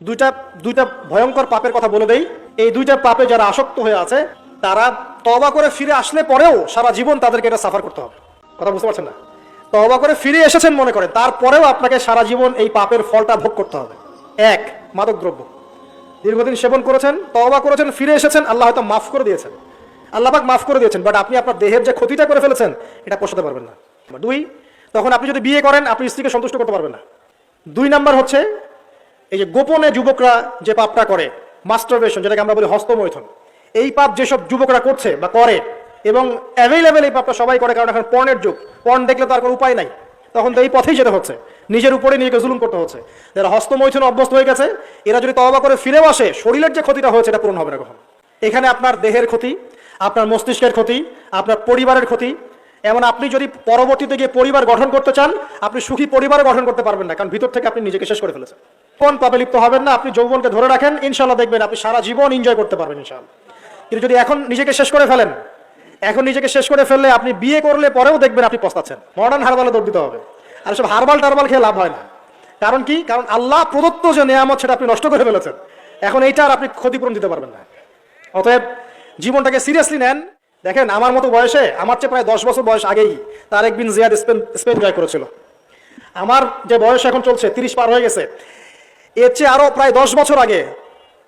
দুইটা দুইটা ভয়ঙ্কর পাপের কথা বলে দেই। এই দুইটা পাপে যারা আসক্ত হয়ে আছে তারা তওবা করে ফিরে আসলে পরেও সারা জীবন তাদেরকে এটা সাফার করতে হবে। কথা বুঝতে পারছেন না? তওবা করে ফিরে এসেছেন মনে করেন, তারপরেও আপনাকে সারা জীবন এই পাপের ফলটা ভোগ করতে হবে। এক, মাদকদ্রব্য। দীর্ঘদিন সেবন করেছেন, তওবা করেছেন, ফিরে এসেছেন, আল্লাহ হয়তো মাফ করে দিয়েছেন, আল্লাহ পাক মাফ করে দিয়েছেন, বাট আপনি আপনার দেহের যে ক্ষতিটা করে ফেলেছেন এটা পোষাতে পারবেন না। দুই, তখন আপনি যদি বিয়ে করেন আপনি স্ত্রীকে সন্তুষ্ট করতে পারবেন না। দুই নাম্বার হচ্ছে এই যে গোপনে যুবকরা যে পাপটা করে, মাস্টারবেশন, যেটাকে আমরা বলি হস্তমৈথুন, এই পাপ যেসব যুবকরা করছে বা করে, এবং অ্যাভেলেবেল এই পাপটা সবাই করে, কারণ এখন পর্নের যুগ, পর্ন দেখলে তো আর কোনো উপায় নাই, তখন তো এই পথেই যেতে হচ্ছে, নিজের উপরে নিজেকে জুলুম করতে হচ্ছে। যারা হস্তমৈথুনে অভ্যস্ত হয়ে গেছে এরা যদি তওবা করে ফিরেও আসে, শরীরের যে ক্ষতিটা হয়েছে এটা পূরণ হবে না কখন। এখানে আপনার দেহের ক্ষতি, আপনার মস্তিষ্কের ক্ষতি, আপনার পরিবারের ক্ষতি। এমন আপনি যদি পরবর্তীতে গিয়ে পরিবার গঠন করতে চান, আপনি সুখী পরিবার গঠন করতে পারবেন না, কারণ ভিতর থেকে আপনি নিজেকে শেষ করে ফেলেছেন। কোন পাপে লিপ্ত হবেন না, আপনি যৌবনকে ধরে রাখেন, ইনশাল্লাহ দেখবেন আপনি সারা জীবন এনজয় করতে পারবেন ইনশাল্লাহ। কিন্তু যদি এখন নিজেকে শেষ করে ফেলেন, এখন নিজেকে শেষ করে ফেললে আপনি বিয়ে করলে পরেও দেখবেন আপনি পস্তাচ্ছেন। মডার্ন হারবালে দৌড় দিতে হবে, আর সব হারবাল টারবাল খেয়ে লাভ হয় না। কারণ কি? কারণ আল্লাহ প্রদত্ত যে নেয়ামত সেটা আপনি নষ্ট করে ফেলেছেন, এখন এইটা আর আপনি ক্ষতিপূরণ দিতে পারবেন না। অতএব জীবনটাকে সিরিয়াসলি নেন। দেখেন, আমার মতো বয়সে, আমার চেয়ে প্রায় 10 বছর বয়স আগেই তারেক বিন জিয়াদ স্পেন জয় করেছিল। আমার যে বয়স এখন চলছে 30 পার হয়ে গেছে, এর চেয়ে আরো প্রায় 10 বছর আগে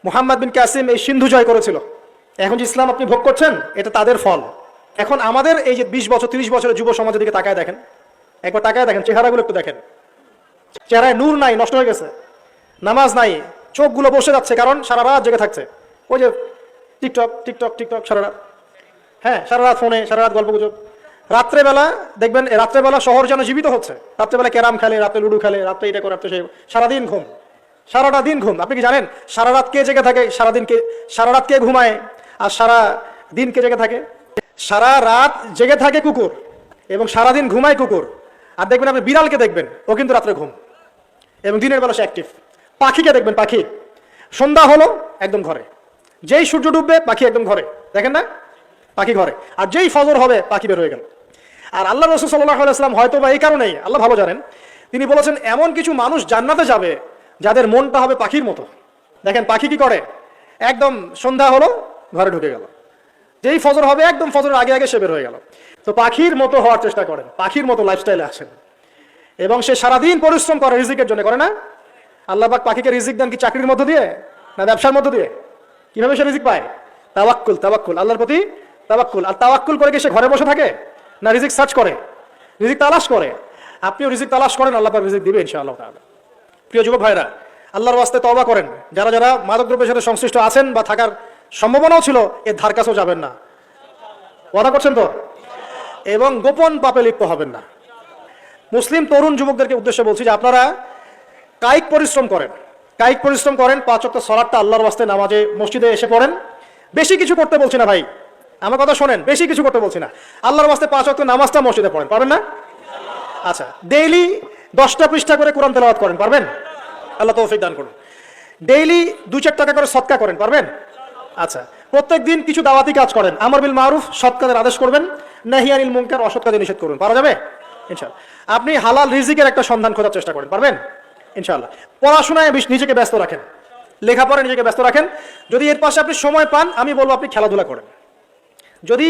মোহাম্মদ বিন কাসিম এই সিন্ধু জয় করেছিল। এখন যে ইসলাম আপনি ভোগ করছেন এটা তাদের ফল। এখন আমাদের এই যে 20 বছর 30 বছরের যুব সমাজের দিকে তাকায় দেখেন, একবার তাকায় দেখেন, চেহারাগুলো একটু দেখেন, চেহারায় নূর নাই, নষ্ট হয়ে গেছে, নামাজ নাই, চোখগুলো বসে যাচ্ছে, কারণ সারা রাত জেগে থাকছে। ওই যে টিকটক টিকটক টিকটক সারা রাত, হ্যাঁ সারা রাত ফোনে, সারা রাত গল্প গুজব। রাত্রেবেলা দেখবেন, রাত্রেবেলা শহর যেন জীবিত হচ্ছে, রাত্রেবেলা ক্যারাম খেলে, রাত্রে লুডু খেলে, রাত্রে এটা করে, রাত্রে সেই, সারাদিন ঘুম, সারাটা দিন ঘুম। আপনি কি জানেন সারা রাত কে জেগে থাকে, সারাদিন কে, সারা রাত কে ঘুমায় আর সারা দিন কে জেগে থাকে? সারা রাত জেগে থাকে কুকুর এবং সারাদিন ঘুমায় কুকুর। আর দেখবেন আপনি বিড়ালকে দেখবেন, ও কিন্তু রাত্রে ঘুম এবং দিনের বেলা সে অ্যাক্টিভ। পাখিকে দেখবেন, পাখি সন্ধ্যা হলো একদম ঘরে, যেই সূর্য ডুববে পাখি একদম ঘরে, দেখেন না? পাখি ঘরে। আর যেই ফজর হবে পাখি বের হয়ে গেল। আর আল্লাহ রাসূল সাল্লাল্লাহু আলাইহি ওয়াসাল্লাম হয়তো বা এই কারণেই, আল্লাহ ভালো জানেন, তিনি বলেছেন এমন কিছু মানুষ জান্নাতে যাবে যাদের মনটা হবে পাখির মতো। দেখেন পাখি কি করে, একদম সন্ধ্যা হলো ঘরে ঢুকে গেল, যেই ফজর হবে একদম ফজরের আগে আগে সে বের হয়ে গেল। তো পাখির মতো হওয়ার চেষ্টা করেন, পাখির মতো লাইফস্টাইলে আসেন, এবং সে সারাদিন পরিশ্রম করে রিজিকের জন্য, করে না? আল্লাহ পাক পাখিকে রিজিক দেন কি চাকরির মধ্য দিয়ে না ব্যবসার মধ্য দিয়ে? কিভাবে সে রিজিক পায়? তাওয়াক্কুল, তাওয়াক্কুল, আল্লাহর প্রতি তাওয়াক্কুল। আর তাওয়াক্কুল করে কি সে ঘরে বসে থাকে না রিজিক সার্চ করে, রিজিক তালাশ করে? আপনিও রিজিক তালাশ করেন, আল্লাহ পাক রিজিক দিবে ইনশাআল্লাহ তাআলা। প্রিয় যুবক ভাইরা, আল্লাহর ওয়াস্তে তওবা করেন। যারা যারা মাদকদ্রব্যের সাথে সংশ্লিষ্ট আছেন বা থাকার সম্ভাবনাও ছিল, এর ধার কাছেও যাবেন না, ওয়াদা করছেন তো? এবং গোপন পাপে লিপ্ত হবেন না। মুসলিম তরুণ যুবকদেরকে উদ্দেশ্যে বলছি যে আপনারা কায়িক পরিশ্রম করেন, কায়িক পরিশ্রম করেন, 5 ওয়াক্ত সালাতটা আল্লাহর ওয়াস্তে নামাজে মসজিদে এসে পড়েন। বেশি কিছু করতে বলছি না ভাই, আমার কথা শোনেন, বেশি কিছু করতে বলছি না, আল্লাহর ওয়াস্তে 5 ওয়াক্ত নামাজটা মসজিদে পড়েন, পারবেন না? আচ্ছা, ডেইলি 10টা পৃষ্ঠা করে কোরআন তেলাওয়াত করেন, পারবেন? আল্লাহ তৌফিক দান করুন। ডেইলি 2-4 টাকা করে সদকা করেন, পারবেন? আচ্ছা, প্রত্যেক দিন কিছু দাওয়াতি কাজ করেন, আমর বিল মারুফ, সৎ কাজের আদেশ করবেন, নাহি আনিল মুনকার, অসৎ কাজে নিষেধ করবেন, পারা যাবে ইনশাআল্লাহ। আপনি হালাল রিজিকের একটা সন্ধান খোঁজার চেষ্টা করেন, পারবেন ইনশাআল্লাহ। পড়াশোনায় নিজেকে ব্যস্ত রাখেন, লেখাপড়ায় নিজেকে ব্যস্ত রাখেন। যদি এর পাশে আপনি সময় পান, আমি বলবো আপনি খেলাধুলা করেন। যদি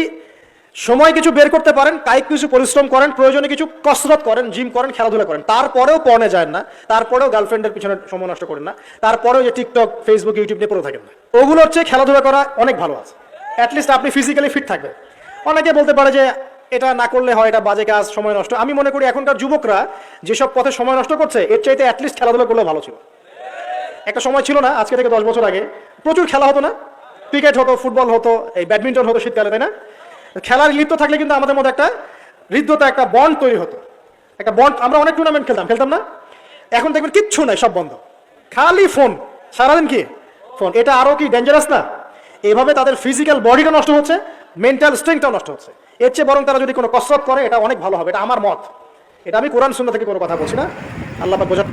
সময় কিছু বের করতে পারেন, কায়িক কিছু পরিশ্রম করেন, প্রয়োজনে কিছু কসরত করেন, জিম করেন, খেলাধুলা করেন, তারপরেও পড়ে যায় না, তারপরেও গার্লফ্রেন্ডের পিছনে সময় নষ্ট করেন না, তারপরেও যে টিকটক, ফেসবুক, ইউটিউব নিয়ে পড়ে থাকেন না, ওগুলো হচ্ছে খেলাধুলা করা অনেক ভালো আছে। অ্যাটলিস্ট আপনি ফিজিক্যালি ফিট থাকবেন। অনেকে বলতে পারে যে এটা না করলে হয়, এটা বাজে কাজ, সময় নষ্ট। আমি মনে করি এখনকার যুবকরা যেসব পথে সময় নষ্ট করছে, এর চাইতে অ্যাটলিস্ট খেলাধুলা করলে ভালো ছিল। একটা সময় ছিল না, আজকে থেকে 10 বছর আগে প্রচুর খেলা হতো না? ক্রিকেট হতো, ফুটবল হতো, এই ব্যাডমিন্টন হতো শীতকালে, তাই না? খেলার লিপ্ত থাকলে কিন্তু আমাদের মধ্যে একটা হৃদ্যতা, একটা বন্ড তৈরি হতো, একটা বন্ড। আমরা অনেক টুর্নামেন্ট খেলতাম না? এখন দেখবেন কিচ্ছু নাই, সব বন্ধ, খালি ফোন, সারাদিন কি ফোন। এটা আরো কি ডেঞ্জারাস না? এভাবে তাদের ফিজিক্যাল বডিটা নষ্ট হচ্ছে, মেন্টাল স্ট্রেংথটাও নষ্ট হচ্ছে। এর চেয়ে বরং তারা যদি কোনো কসরত করে, এটা অনেক ভালো হবে। এটা আমার মত, এটা আমি কোরআন সুন্নাহ থেকে কোনো কথা বলছি না। আল্লাহ পাক বোঝা।